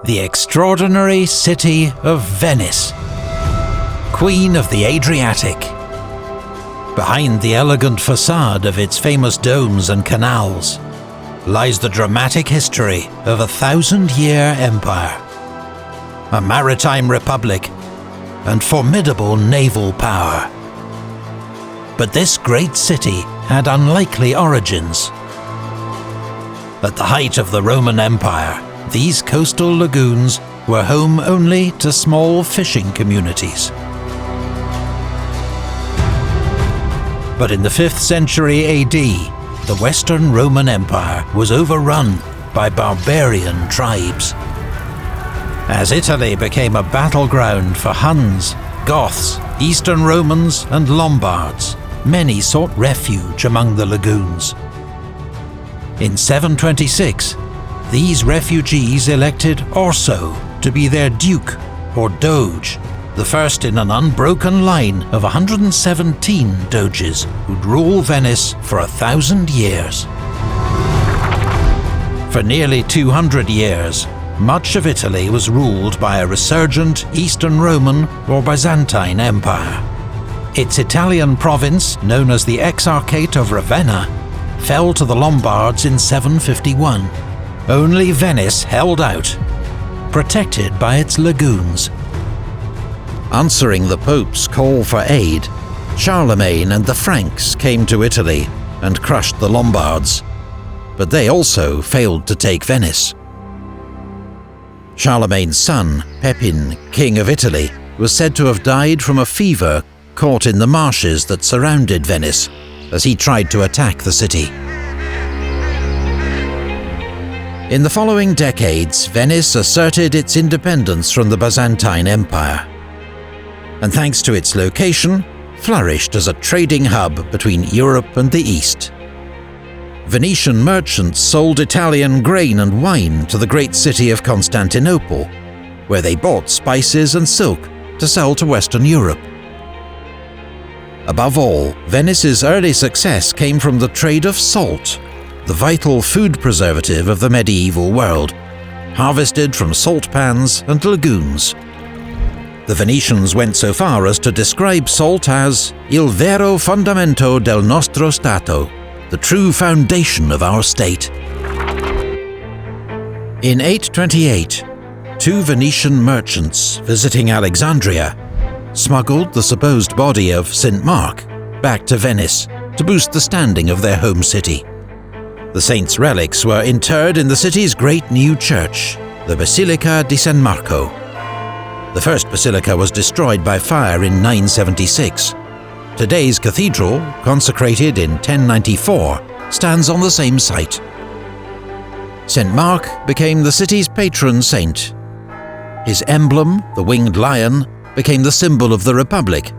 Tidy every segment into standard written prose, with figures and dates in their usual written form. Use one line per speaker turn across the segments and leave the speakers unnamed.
the extraordinary city of Venice, Queen of the Adriatic. Behind the elegant facade of its famous domes and canals lies the dramatic history of a 1,000-year empire, a maritime republic, and formidable naval power. But this great city had unlikely origins. At the height of the Roman Empire, these coastal lagoons were home only to small fishing communities. But in the 5th century AD, the Western Roman Empire was overrun by barbarian tribes. As Italy became a battleground for Huns, Goths, Eastern Romans, and Lombards, many sought refuge among the lagoons. In 726, these refugees elected Orso to be their duke or doge, the first in an unbroken line of 117 doges who'd rule Venice for 1,000 years. For nearly 200 years, much of Italy was ruled by a resurgent Eastern Roman or Byzantine Empire. Its Italian province, known as the Exarchate of Ravenna, fell to the Lombards in 751. Only Venice held out, protected by its lagoons. Answering the Pope's call for aid, Charlemagne and the Franks came to Italy and crushed the Lombards, but they also failed to take Venice. Charlemagne's son, Pepin, King of Italy, was said to have died from a fever caught in the marshes that surrounded Venice as he tried to attack the city. In the following decades, Venice asserted its independence from the Byzantine Empire, and thanks to its location, flourished as a trading hub between Europe and the East. Venetian merchants sold Italian grain and wine to the great city of Constantinople, where they bought spices and silk to sell to Western Europe. Above all, Venice's early success came from the trade of salt, the vital food preservative of the medieval world, harvested from salt pans and lagoons. The Venetians went so far as to describe salt as il vero fondamento del nostro Stato, the true foundation of our state. In 828, 2 Venetian merchants visiting Alexandria smuggled the supposed body of St. Mark back to Venice to boost the standing of their home city. The saint's relics were interred in the city's great new church, the Basilica di San Marco. The first basilica was destroyed by fire in 976. Today's cathedral, consecrated in 1094, stands on the same site. St. Mark became the city's patron saint. His emblem, the winged lion, became the symbol of the Republic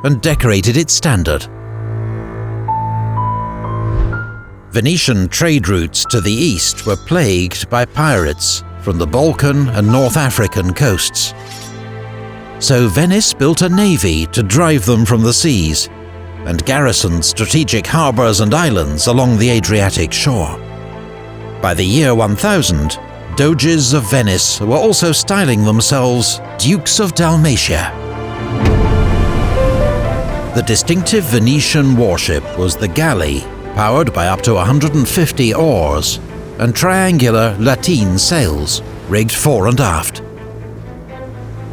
and decorated its standard. Venetian trade routes to the east were plagued by pirates from the Balkan and North African coasts. So Venice built a navy to drive them from the seas and garrisoned strategic harbours and islands along the Adriatic shore. By the year 1000, doges of Venice were also styling themselves Dukes of Dalmatia. The distinctive Venetian warship was the galley, powered by up to 150 oars and triangular lateen sails, rigged fore and aft.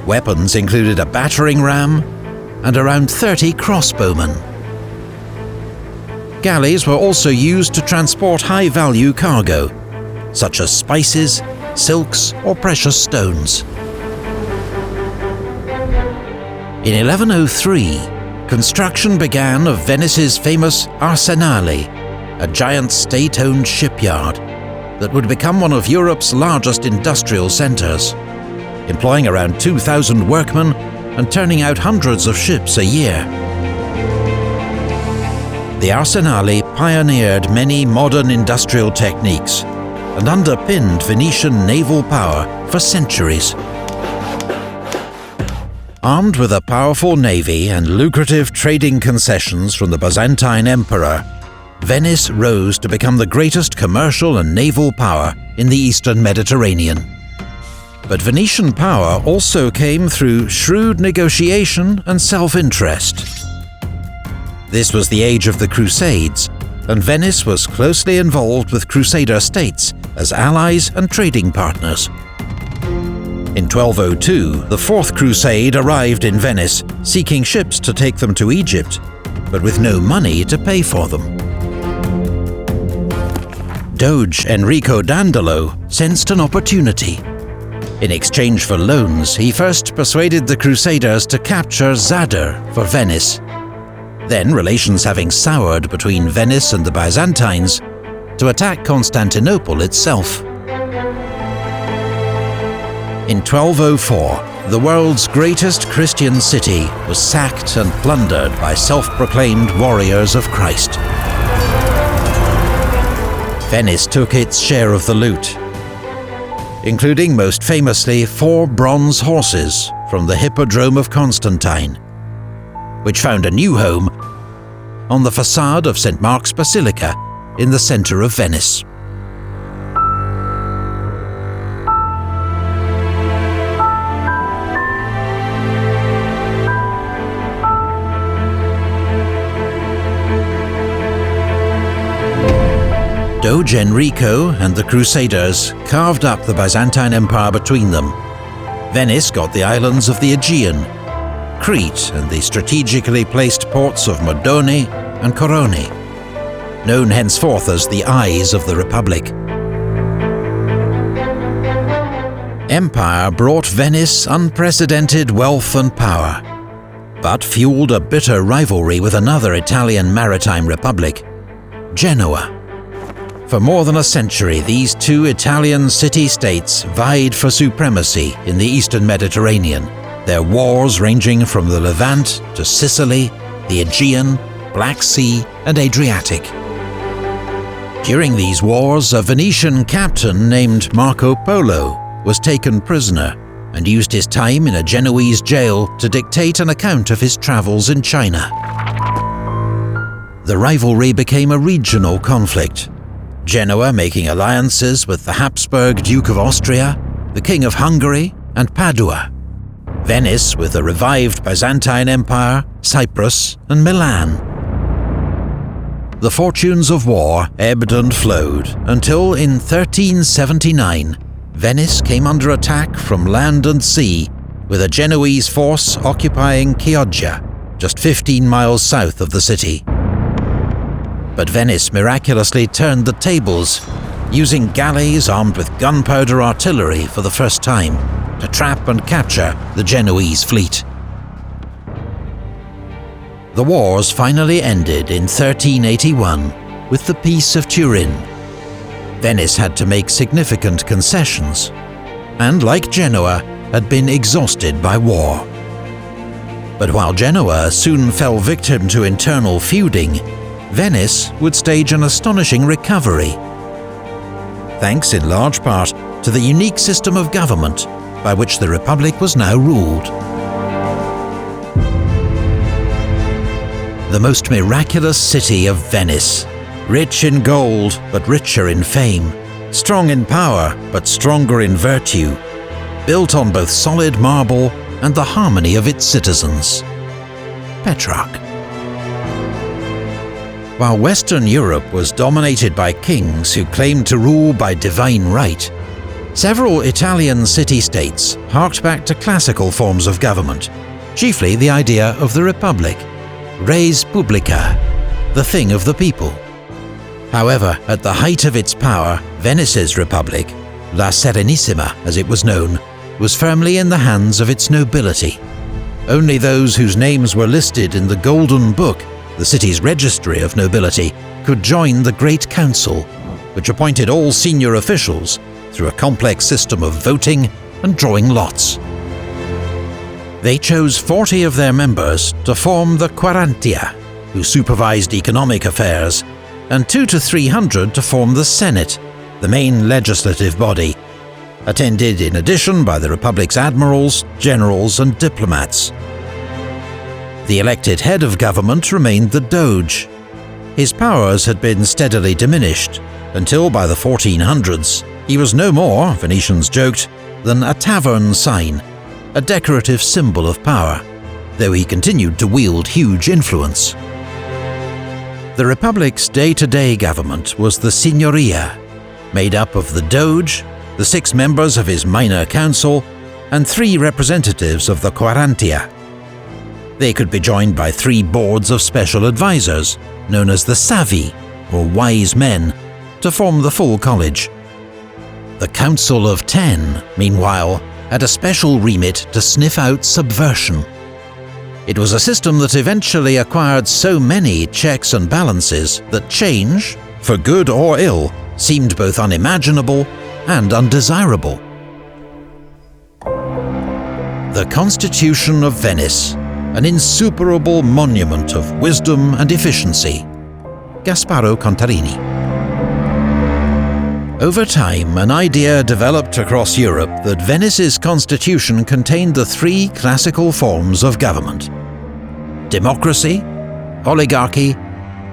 Weapons included a battering ram and around 30 crossbowmen. Galleys were also used to transport high-value cargo, such as spices, silks, or precious stones. In 1103, construction began of Venice's famous Arsenale, a giant state-owned shipyard that would become one of Europe's largest industrial centres, employing around 2,000 workmen and turning out hundreds of ships a year. The Arsenale pioneered many modern industrial techniques and underpinned Venetian naval power for centuries. Armed with a powerful navy and lucrative trading concessions from the Byzantine Emperor, Venice rose to become the greatest commercial and naval power in the Eastern Mediterranean. But Venetian power also came through shrewd negotiation and self-interest. This was the age of the Crusades, and Venice was closely involved with Crusader states as allies and trading partners. In 1202, the Fourth Crusade arrived in Venice, seeking ships to take them to Egypt, but with no money to pay for them. Doge Enrico Dandolo sensed an opportunity. In exchange for loans, he first persuaded the Crusaders to capture Zadar for Venice. Then, relations having soured between Venice and the Byzantines, to attack Constantinople itself. In 1204, the world's greatest Christian city was sacked and plundered by self-proclaimed warriors of Christ. Venice took its share of the loot, including most famously 4 bronze horses from the Hippodrome of Constantine, which found a new home on the facade of St. Mark's Basilica in the center of Venice. Doge Enrico and the Crusaders carved up the Byzantine Empire between them. Venice got the islands of the Aegean, Crete and the strategically placed ports of Modone and Korone, known henceforth as the Eyes of the Republic. Empire brought Venice unprecedented wealth and power, but fueled a bitter rivalry with another Italian maritime republic, Genoa. For more than a century, these two Italian city-states vied for supremacy in the Eastern Mediterranean, their wars ranging from the Levant to Sicily, the Aegean, Black Sea, and Adriatic. During these wars, a Venetian captain named Marco Polo was taken prisoner and used his time in a Genoese jail to dictate an account of his travels in China. The rivalry became a regional conflict, Genoa making alliances with the Habsburg Duke of Austria, the King of Hungary, and Padua. Venice with the revived Byzantine Empire, Cyprus, and Milan. The fortunes of war ebbed and flowed until in 1379, Venice came under attack from land and sea, with a Genoese force occupying Chioggia, just 15 miles south of the city. But Venice miraculously turned the tables, using galleys armed with gunpowder artillery for the first time to trap and capture the Genoese fleet. The wars finally ended in 1381 with the Peace of Turin. Venice had to make significant concessions, and like Genoa, had been exhausted by war. But while Genoa soon fell victim to internal feuding, Venice would stage an astonishing recovery, thanks in large part to the unique system of government by which the Republic was now ruled. The most miraculous city of Venice, rich in gold but richer in fame, strong in power but stronger in virtue, built on both solid marble and the harmony of its citizens. Petrarch. While Western Europe was dominated by kings who claimed to rule by divine right, several Italian city-states harked back to classical forms of government, chiefly the idea of the Republic, res publica, the thing of the people. However, at the height of its power, Venice's Republic, La Serenissima as it was known, was firmly in the hands of its nobility. Only those whose names were listed in the Golden Book, the city's registry of nobility, could join the Great Council, which appointed all senior officials through a complex system of voting and drawing lots. They chose 40 of their members to form the Quarantia, who supervised economic affairs, and 200 to 300 to form the Senate, the main legislative body, attended in addition by the Republic's admirals, generals, and diplomats. The elected head of government remained the Doge. His powers had been steadily diminished, until by the 1400s, he was no more, Venetians joked, than a tavern sign, a decorative symbol of power, though he continued to wield huge influence. The Republic's day-to-day government was the Signoria, made up of the Doge, the 6 members of his minor council, and 3 representatives of the Quarantia. They could be joined by 3 boards of special advisors, known as the Savi, or Wise Men, to form the full college. The Council of 10, meanwhile, had a special remit to sniff out subversion. It was a system that eventually acquired so many checks and balances that change, for good or ill, seemed both unimaginable and undesirable. The Constitution of Venice, an insuperable monument of wisdom and efficiency. Gasparo Contarini. Over time, an idea developed across Europe that Venice's constitution contained the 3 classical forms of government: democracy, oligarchy,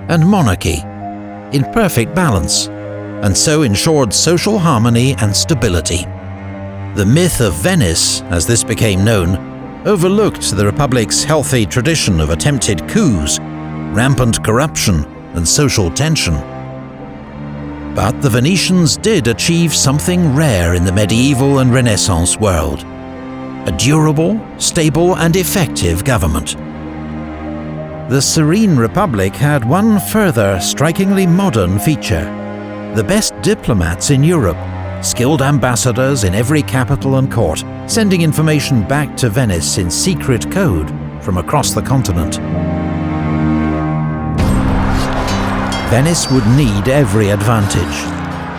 and monarchy, in perfect balance, and so ensured social harmony and stability. The myth of Venice, as this became known, overlooked the Republic's healthy tradition of attempted coups, rampant corruption, and social tension. But the Venetians did achieve something rare in the medieval and Renaissance world: a durable, stable, and effective government. The Serene Republic had one further strikingly modern feature: the best diplomats in Europe, skilled ambassadors in every capital and court, sending information back to Venice in secret code from across the continent. Venice would need every advantage,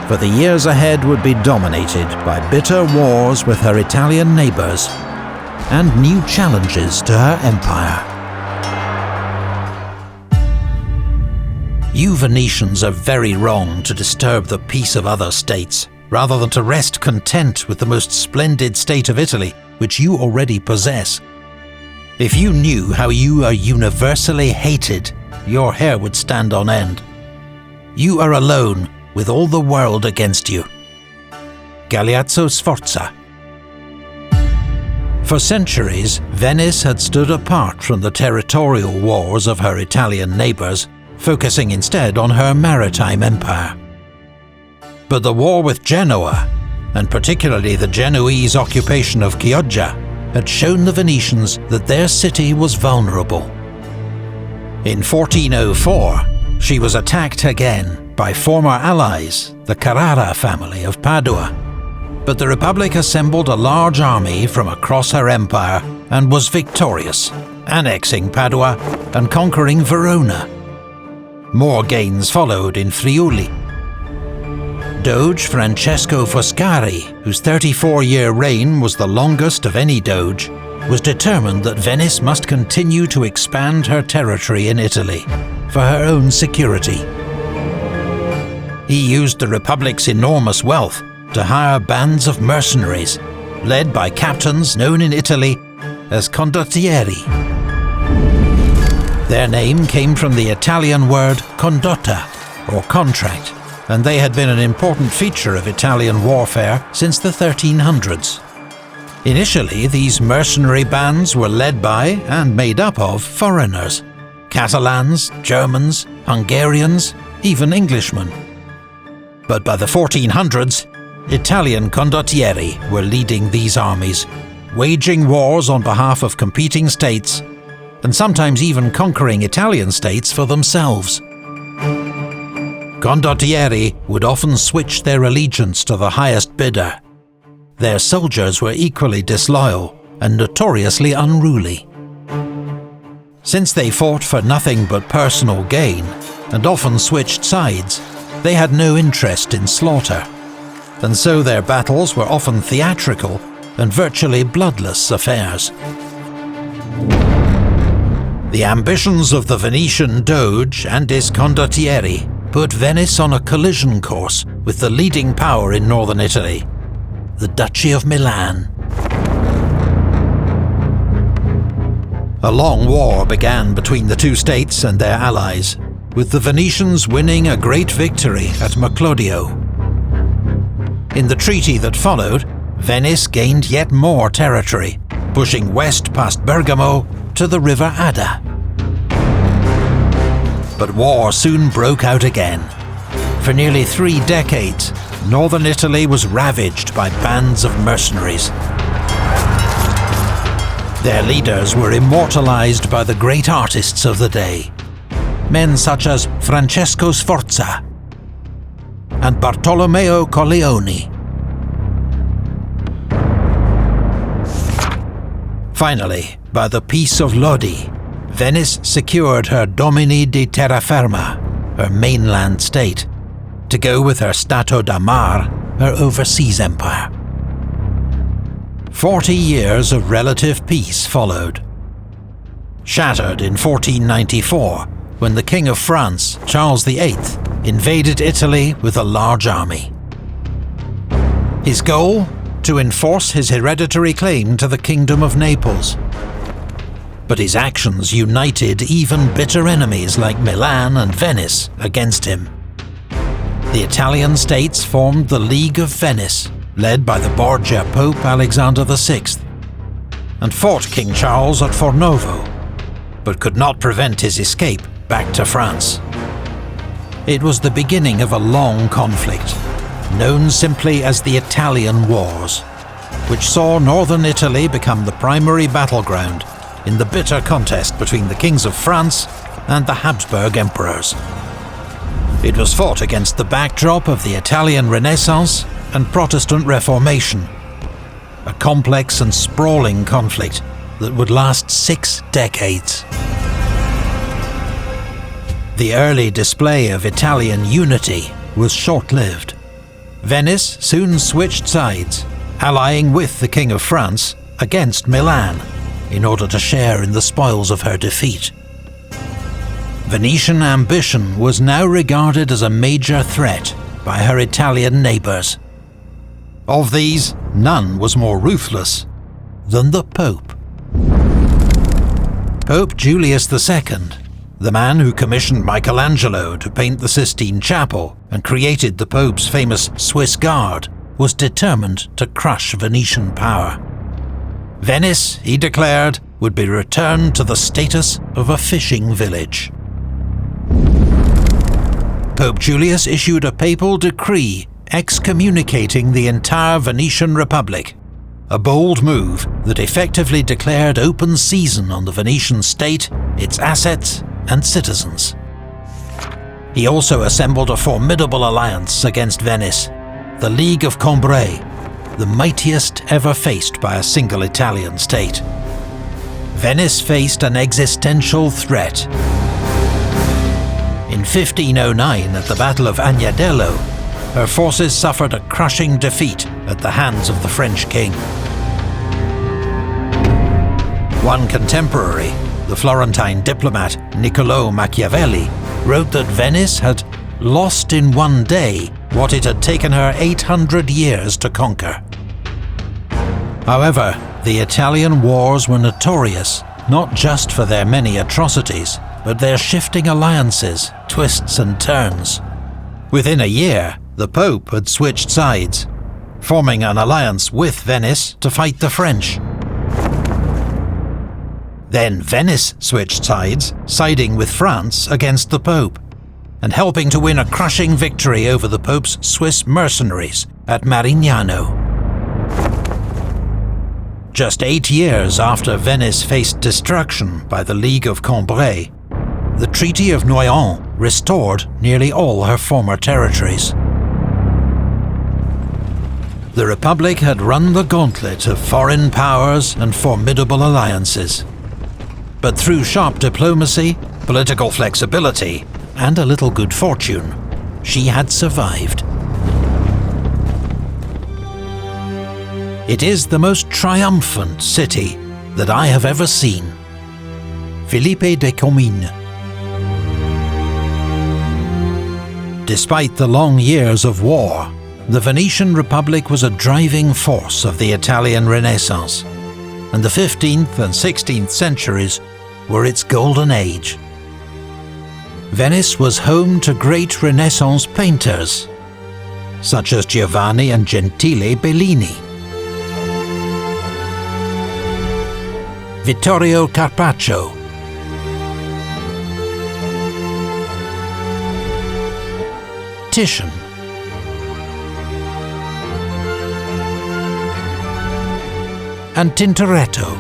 for the years ahead would be dominated by bitter wars with her Italian neighbours and new challenges to her empire. You Venetians are very wrong to disturb the peace of other states, rather than to rest content with the most splendid state of Italy, which you already possess. If you knew how you are universally hated, your hair would stand on end. You are alone, with all the world against you. Galeazzo Sforza. For centuries, Venice had stood apart from the territorial wars of her Italian neighbours, focusing instead on her maritime empire. But the war with Genoa, and particularly the Genoese occupation of Chioggia, had shown the Venetians that their city was vulnerable. In 1404, she was attacked again by former allies, the Carrara family of Padua. But the Republic assembled a large army from across her empire and was victorious, annexing Padua and conquering Verona. More gains followed in Friuli. Doge Francesco Foscari, whose 34-year reign was the longest of any doge, was determined that Venice must continue to expand her territory in Italy for her own security. He used the Republic's enormous wealth to hire bands of mercenaries, led by captains known in Italy as condottieri. Their name came from the Italian word condotta, or contract, and they had been an important feature of Italian warfare since the 1300s. Initially, these mercenary bands were led by and made up of foreigners: Catalans, Germans, Hungarians, even Englishmen. But by the 1400s, Italian condottieri were leading these armies, waging wars on behalf of competing states, and sometimes even conquering Italian states for themselves. Condottieri would often switch their allegiance to the highest bidder. Their soldiers were equally disloyal and notoriously unruly. Since they fought for nothing but personal gain, and often switched sides, they had no interest in slaughter, and so their battles were often theatrical and virtually bloodless affairs. The ambitions of the Venetian Doge and his condottieri put Venice on a collision course with the leading power in northern Italy, the Duchy of Milan. A long war began between the two states and their allies, with the Venetians winning a great victory at Moclodio. In the treaty that followed, Venice gained yet more territory, pushing west past Bergamo to the River Adda. But war soon broke out again. For nearly 3 decades, northern Italy was ravaged by bands of mercenaries. Their leaders were immortalized by the great artists of the day, men such as Francesco Sforza and Bartolomeo Colleoni. Finally, by the Peace of Lodi, Venice secured her Domini di Terraferma, her mainland state, to go with her Stato da Mar, her overseas empire. 40 years of relative peace followed. Shattered in 1494, when the King of France, Charles VIII, invaded Italy with a large army. His goal? To enforce his hereditary claim to the Kingdom of Naples. But his actions united even bitter enemies like Milan and Venice against him. The Italian states formed the League of Venice, led by the Borgia Pope Alexander VI, and fought King Charles at Fornovo, but could not prevent his escape back to France. It was the beginning of a long conflict, known simply as the Italian Wars, which saw northern Italy become the primary battleground in the bitter contest between the kings of France and the Habsburg emperors. It was fought against the backdrop of the Italian Renaissance and Protestant Reformation, a complex and sprawling conflict that would last 6 decades. The early display of Italian unity was short-lived. Venice soon switched sides, allying with the King of France against Milan in order to share in the spoils of her defeat. Venetian ambition was now regarded as a major threat by her Italian neighbours. Of these, none was more ruthless than the Pope. Pope Julius II, the man who commissioned Michelangelo to paint the Sistine Chapel and created the Pope's famous Swiss Guard, was determined to crush Venetian power. Venice, he declared, would be returned to the status of a fishing village. Pope Julius issued a papal decree excommunicating the entire Venetian Republic, a bold move that effectively declared open season on the Venetian state, its assets and citizens. He also assembled a formidable alliance against Venice, the League of Cambrai, the mightiest ever faced by a single Italian state. Venice faced an existential threat. In 1509, at the Battle of Agnadello, her forces suffered a crushing defeat at the hands of the French king. One contemporary, the Florentine diplomat Niccolò Machiavelli, wrote that Venice had lost in one day what it had taken her 800 years to conquer. However, the Italian wars were notorious not just for their many atrocities, but their shifting alliances, twists and turns. Within a year, the Pope had switched sides, forming an alliance with Venice to fight the French. Then Venice switched sides, siding with France against the Pope, and helping to win a crushing victory over the Pope's Swiss mercenaries at Marignano. Just 8 years after Venice faced destruction by the League of Cambrai, the Treaty of Noyon restored nearly all her former territories. The Republic had run the gauntlet of foreign powers and formidable alliances. But through sharp diplomacy, political flexibility, and a little good fortune, she had survived. It is the most triumphant city that I have ever seen. Philippe de Comines. Despite the long years of war, the Venetian Republic was a driving force of the Italian Renaissance, and the 15th and 16th centuries were its golden age. Venice was home to great Renaissance painters, such as Giovanni and Gentile Bellini. Vittorio Carpaccio, Titian, and Tintoretto.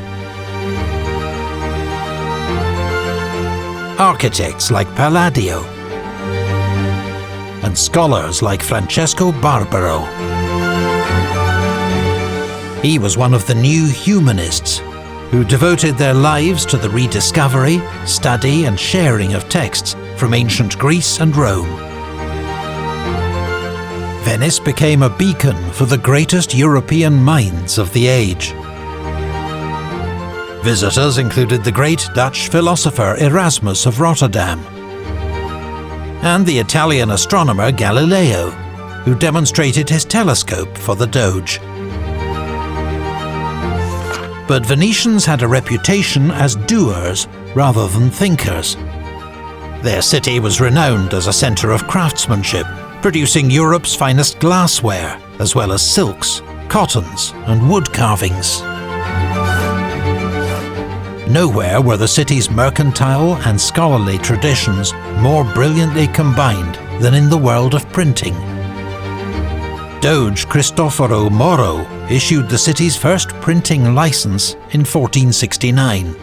Architects like Palladio, and scholars like Francesco Barbaro. He was one of the new humanists who devoted their lives to the rediscovery, study and sharing of texts from ancient Greece and Rome. Venice became a beacon for the greatest European minds of the age. Visitors included the great Dutch philosopher Erasmus of Rotterdam, and the Italian astronomer Galileo, who demonstrated his telescope for the Doge. But Venetians had a reputation as doers rather than thinkers. Their city was renowned as a centre of craftsmanship, producing Europe's finest glassware, as well as silks, cottons and wood carvings. Nowhere were the city's mercantile and scholarly traditions more brilliantly combined than in the world of printing. Doge Cristoforo Moro issued the city's first printing license in 1469.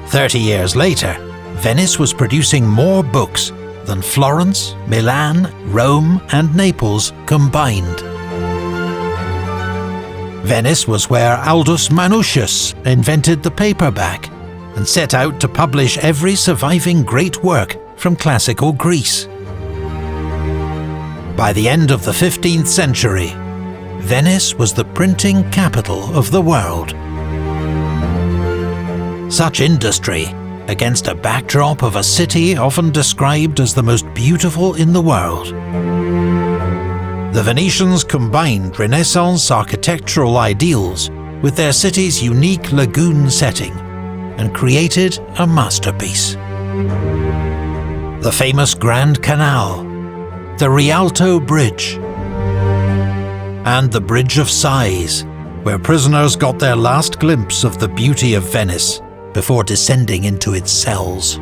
30 years later, Venice was producing more books than Florence, Milan, Rome and Naples combined. Venice was where Aldus Manutius invented the paperback and set out to publish every surviving great work from classical Greece. By the end of the 15th century, Venice was the printing capital of the world. Such industry, against a backdrop of a city often described as the most beautiful in the world. The Venetians combined Renaissance architectural ideals with their city's unique lagoon setting and created a masterpiece. The famous Grand Canal, the Rialto Bridge, and the Bridge of Sighs, where prisoners got their last glimpse of the beauty of Venice before descending into its cells.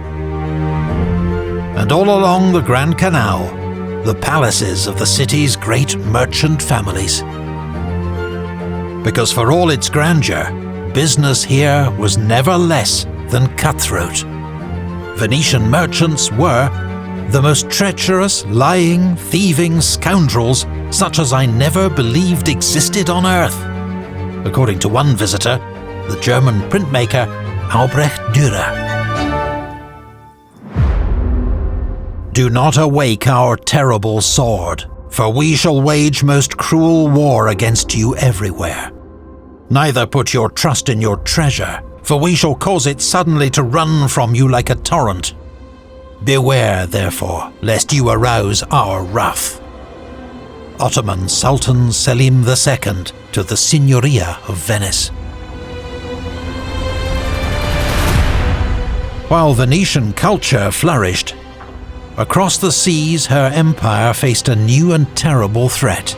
And all along the Grand Canal, the palaces of the city's great merchant families. Because for all its grandeur, business here was never less than cutthroat. Venetian merchants were the most treacherous, lying, thieving scoundrels such as I never believed existed on earth, according to one visitor, the German printmaker Albrecht Dürer. Do not awake our terrible sword, for we shall wage most cruel war against you everywhere. Neither put your trust in your treasure, for we shall cause it suddenly to run from you like a torrent. Beware, therefore, lest you arouse our wrath. Ottoman Sultan Selim II to the Signoria of Venice. While Venetian culture flourished, across the seas her empire faced a new and terrible threat.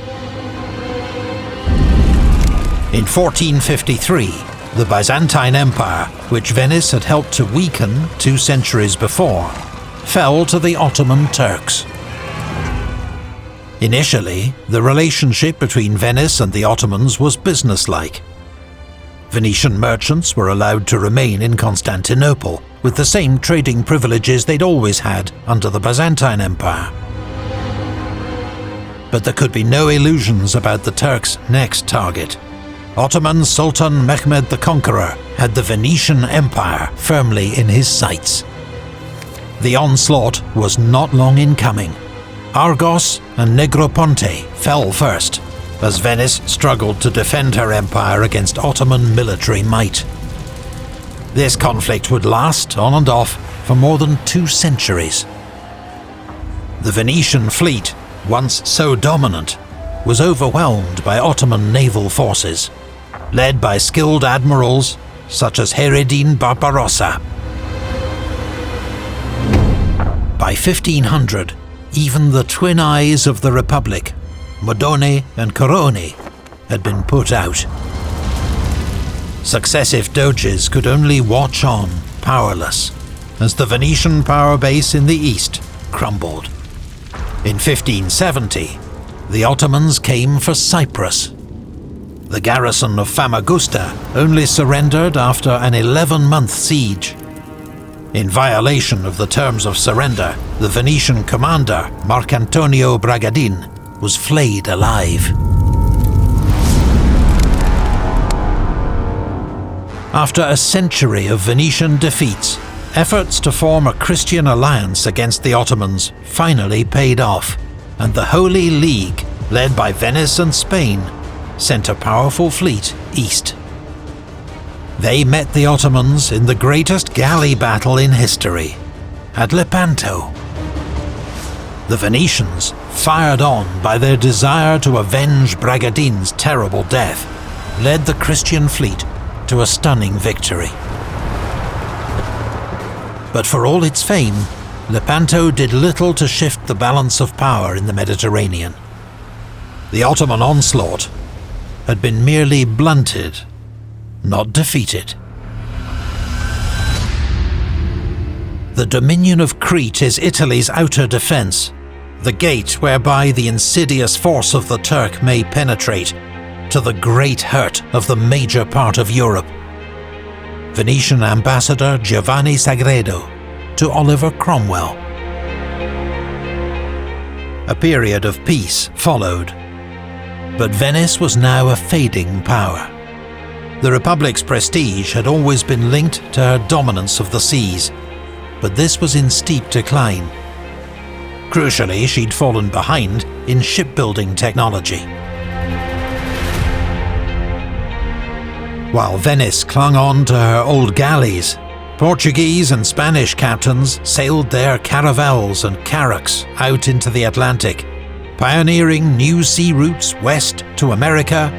In 1453, the Byzantine Empire, which Venice had helped to weaken 2 centuries before, fell to the Ottoman Turks. Initially, the relationship between Venice and the Ottomans was businesslike. Venetian merchants were allowed to remain in Constantinople, with the same trading privileges they'd always had under the Byzantine Empire. But there could be no illusions about the Turks' next target. Ottoman Sultan Mehmed the Conqueror had the Venetian Empire firmly in his sights. The onslaught was not long in coming. Argos and Negroponte fell first, as Venice struggled to defend her empire against Ottoman military might. This conflict would last, on and off, for more than 2 centuries. The Venetian fleet, once so dominant, was overwhelmed by Ottoman naval forces, led by skilled admirals such as Hayreddin Barbarossa. By 1500, even the twin eyes of the Republic, Modone and Corone, had been put out. Successive doges could only watch on, powerless, as the Venetian power base in the east crumbled. In 1570, the Ottomans came for Cyprus. The garrison of Famagusta only surrendered after an 11-month siege. In violation of the terms of surrender, the Venetian commander, Marcantonio Bragadin, was flayed alive. After a century of Venetian defeats, efforts to form a Christian alliance against the Ottomans finally paid off, and the Holy League, led by Venice and Spain, sent a powerful fleet east. They met the Ottomans in the greatest galley battle in history, at Lepanto. The Venetians, fired on by their desire to avenge Bragadin's terrible death, led the Christian fleet to a stunning victory. But for all its fame, Lepanto did little to shift the balance of power in the Mediterranean. The Ottoman onslaught had been merely blunted, not defeated. The dominion of Crete is Italy's outer defence, the gate whereby the insidious force of the Turk may penetrate, to the great hurt of the major part of Europe. Venetian ambassador Giovanni Sagredo to Oliver Cromwell. A period of peace followed, but Venice was now a fading power. The Republic's prestige had always been linked to her dominance of the seas, but this was in steep decline. Crucially, she'd fallen behind in shipbuilding technology. While Venice clung on to her old galleys, Portuguese and Spanish captains sailed their caravels and carracks out into the Atlantic, pioneering new sea routes west to America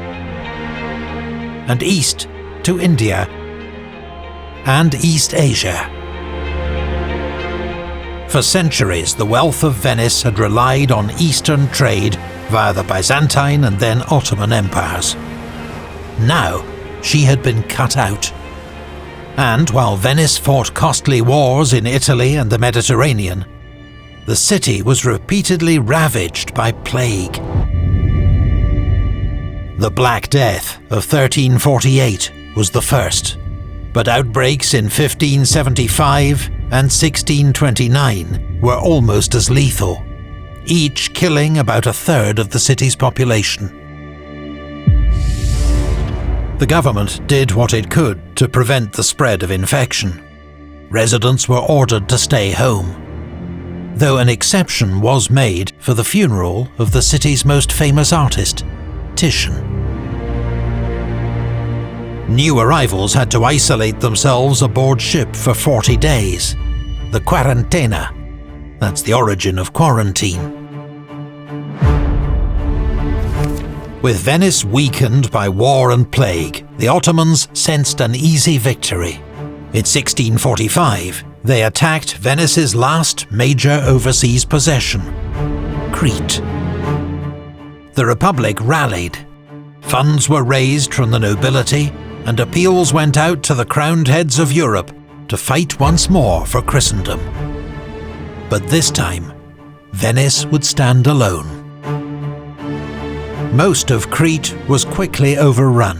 and east to India and East Asia. For centuries, the wealth of Venice had relied on eastern trade via the Byzantine and then Ottoman empires. Now, she had been cut out. And while Venice fought costly wars in Italy and the Mediterranean, the city was repeatedly ravaged by plague. The Black Death of 1348 was the first, but outbreaks in 1575 and 1629 were almost as lethal, each killing about a third of the city's population. The government did what it could to prevent the spread of infection. Residents were ordered to stay home, though an exception was made for the funeral of the city's most famous artist, Titian. New arrivals had to isolate themselves aboard ship for 40 days, the quarantena. That's the origin of quarantine. With Venice weakened by war and plague, the Ottomans sensed an easy victory. In 1645, they attacked Venice's last major overseas possession, Crete. The Republic rallied. Funds were raised from the nobility, and appeals went out to the crowned heads of Europe to fight once more for Christendom. But this time, Venice would stand alone. Most of Crete was quickly overrun.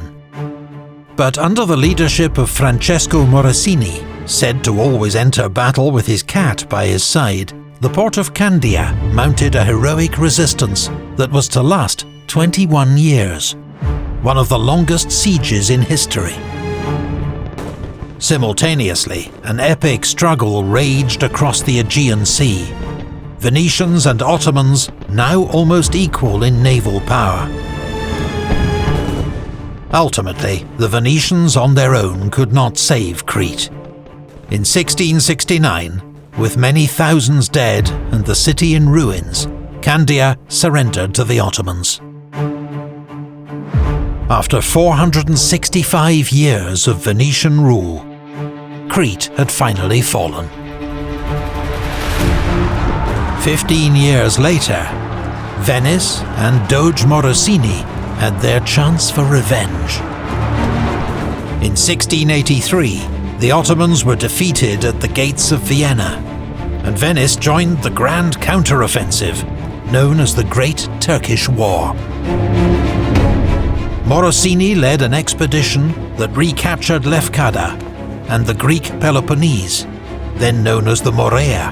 But under the leadership of Francesco Morosini, said to always enter battle with his cat by his side, the port of Candia mounted a heroic resistance that was to last 21 years, one of the longest sieges in history. Simultaneously, an epic struggle raged across the Aegean Sea. Venetians and Ottomans now almost equal in naval power. Ultimately, the Venetians on their own could not save Crete. In 1669, with many thousands dead and the city in ruins, Candia surrendered to the Ottomans. After 465 years of Venetian rule, Crete had finally fallen. 15 years later, Venice and Doge Morosini had their chance for revenge. In 1683, the Ottomans were defeated at the gates of Vienna, and Venice joined the grand counter-offensive, known as the Great Turkish War. Morosini led an expedition that recaptured Lefkada and the Greek Peloponnese, then known as the Morea.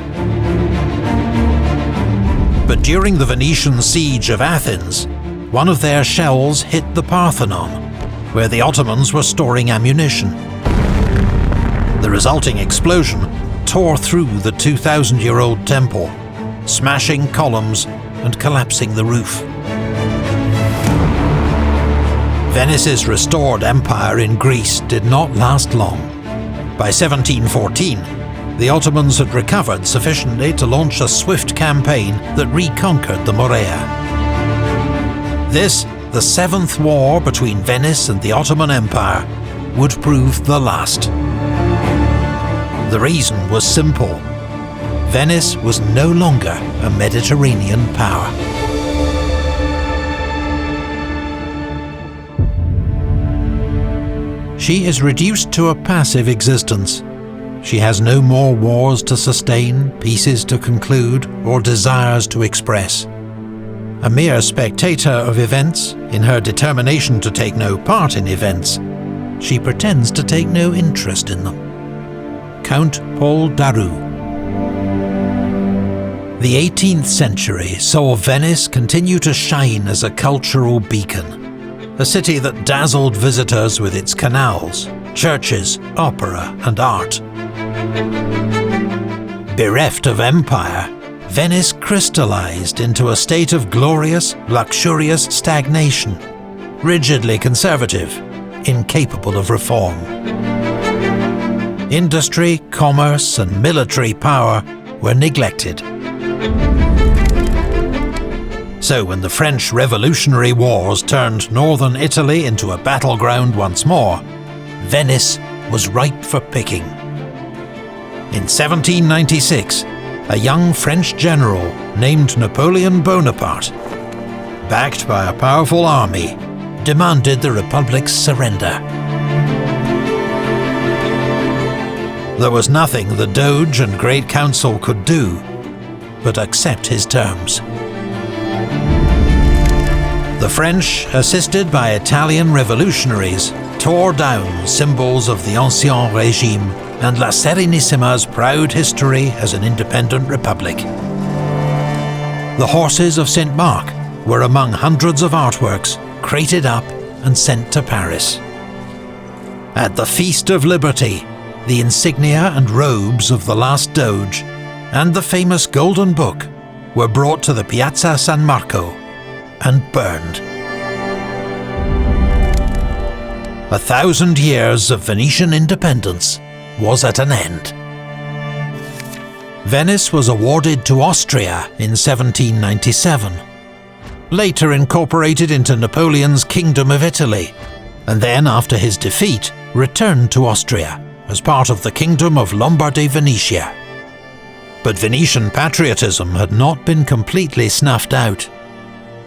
But during the Venetian siege of Athens, one of their shells hit the Parthenon, where the Ottomans were storing ammunition. The resulting explosion tore through the 2,000-year-old temple, smashing columns and collapsing the roof. Venice's restored empire in Greece did not last long. By 1714, the Ottomans had recovered sufficiently to launch a swift campaign that reconquered the Morea. This, the seventh war between Venice and the Ottoman Empire, would prove the last. The reason was simple. Venice was no longer a Mediterranean power. She is reduced to a passive existence. She has no more wars to sustain, peaces to conclude, or desires to express. A mere spectator of events, in her determination to take no part in events, she pretends to take no interest in them. Count Paul Daru. The 18th century saw Venice continue to shine as a cultural beacon. A city that dazzled visitors with its canals, churches, opera, and art. Bereft of empire, Venice crystallized into a state of glorious, luxurious stagnation, rigidly conservative, incapable of reform. Industry, commerce, and military power were neglected. So when the French Revolutionary Wars turned northern Italy into a battleground once more, Venice was ripe for picking. In 1796, a young French general named Napoleon Bonaparte, backed by a powerful army, demanded the Republic's surrender. There was nothing the Doge and Great Council could do but accept his terms. The French, assisted by Italian revolutionaries, tore down symbols of the Ancien Régime and La Serenissima's proud history as an independent republic. The horses of St. Mark were among hundreds of artworks crated up and sent to Paris. At the Feast of Liberty, the insignia and robes of the last Doge and the famous Golden Book were brought to the Piazza San Marco and burned. 1,000 years of Venetian independence was at an end. Venice was awarded to Austria in 1797, later incorporated into Napoleon's Kingdom of Italy, and then, after his defeat, returned to Austria as part of the Kingdom of Lombardy-Venetia. But Venetian patriotism had not been completely snuffed out.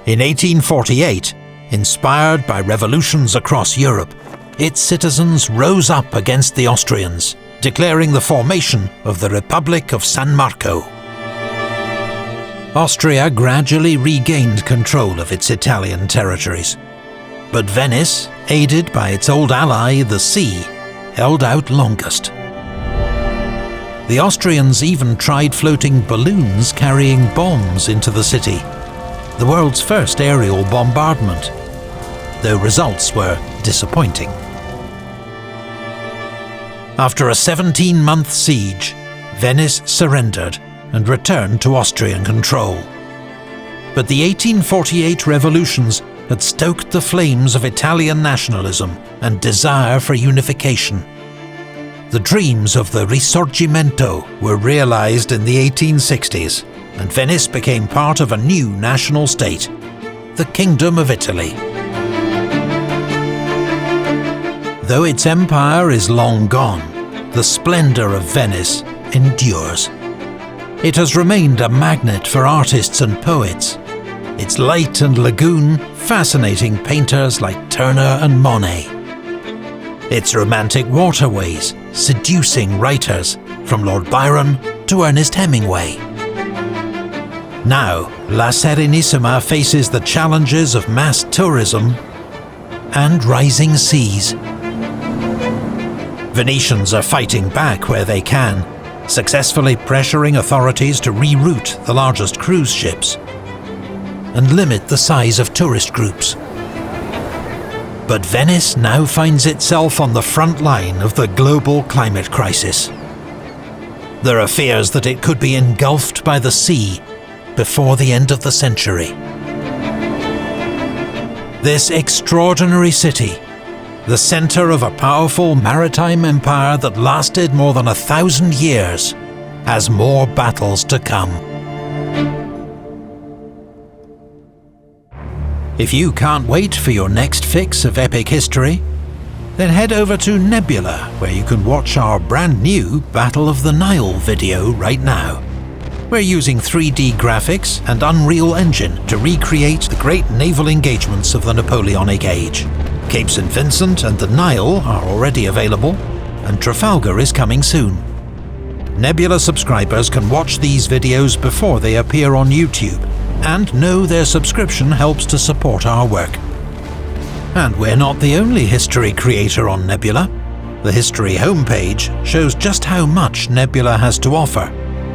In 1848, inspired by revolutions across Europe, its citizens rose up against the Austrians, declaring the formation of the Republic of San Marco. Austria gradually regained control of its Italian territories, but Venice, aided by its old ally the sea, held out longest. The Austrians even tried floating balloons carrying bombs into the city, the world's first aerial bombardment, though results were disappointing. After a 17-month siege, Venice surrendered and returned to Austrian control. But the 1848 revolutions had stoked the flames of Italian nationalism and desire for unification. The dreams of the Risorgimento were realized in the 1860s, and Venice became part of a new national state, the Kingdom of Italy. Though its empire is long gone, the splendor of Venice endures. It has remained a magnet for artists and poets, its light and lagoon fascinating painters like Turner and Monet. its romantic waterways seducing writers from Lord Byron to Ernest Hemingway. Now, La Serenissima faces the challenges of mass tourism and rising seas. Venetians are fighting back where they can, successfully pressuring authorities to reroute the largest cruise ships and limit the size of tourist groups. But Venice now finds itself on the front line of the global climate crisis. There are fears that it could be engulfed by the sea before the end of the century. This extraordinary city, the centre of a powerful maritime empire that lasted more than 1,000 years, has more battles to come. If you can't wait for your next fix of epic history, then head over to Nebula, where you can watch our brand new Battle of the Nile video right now. We're using 3D graphics and Unreal Engine to recreate the great naval engagements of the Napoleonic Age. Cape St. Vincent and the Nile are already available, and Trafalgar is coming soon. Nebula subscribers can watch these videos before they appear on YouTube, and know their subscription helps to support our work. And we're not the only history creator on Nebula. The history homepage shows just how much Nebula has to offer,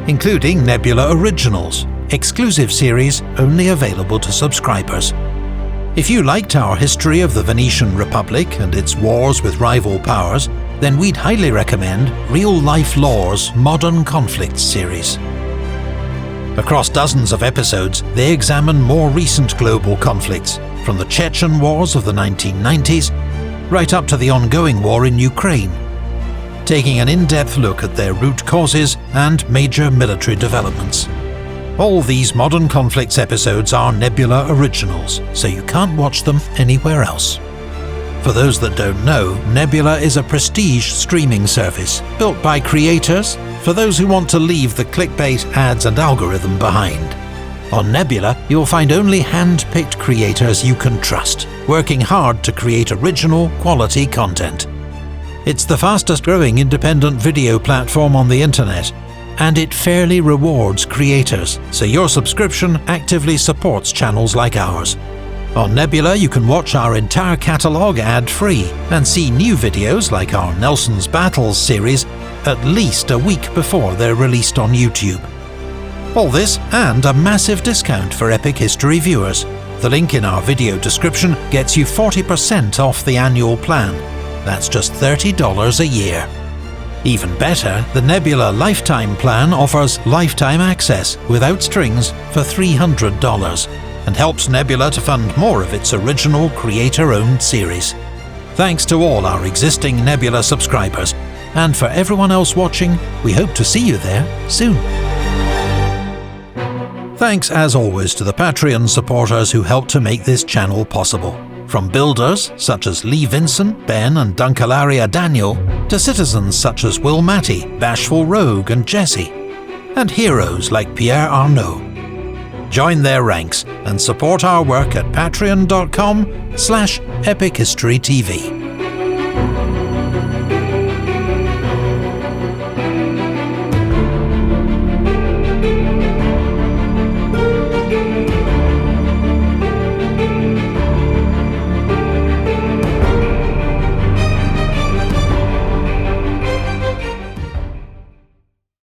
including Nebula Originals, exclusive series only available to subscribers. If you liked our history of the Venetian Republic and its wars with rival powers, then we'd highly recommend Real Life Law's Modern Conflicts series. Across dozens of episodes, they examine more recent global conflicts, from the Chechen wars of the 1990s right up to the ongoing war in Ukraine, taking an in-depth look at their root causes and major military developments. All these Modern Conflicts episodes are Nebula Originals, so you can't watch them anywhere else. For those that don't know, Nebula is a prestige streaming service built by creators for those who want to leave the clickbait, ads and algorithm behind. On Nebula, you'll find only hand-picked creators you can trust, working hard to create original, quality content. It's the fastest-growing independent video platform on the internet, and it fairly rewards creators, so your subscription actively supports channels like ours. On Nebula, you can watch our entire catalogue ad-free and see new videos like our Nelson's Battles series at least a week before they're released on YouTube. All this and a massive discount for Epic History viewers. The link in our video description gets you 40% off the annual plan. That's just $30 a year. Even better, the Nebula Lifetime plan offers lifetime access without strings for $300 and helps Nebula to fund more of its original creator-owned series. Thanks to all our existing Nebula subscribers, and for everyone else watching, we hope to see you there soon. Thanks as always to the Patreon supporters who help to make this channel possible. From builders such as Lee Vincent, Ben and Dunkelaria Daniel, to citizens such as Will Matty, Bashful Rogue and Jesse, and heroes like Pierre Arnaud. Join their ranks and support our work at patreon.com/epichistorytv.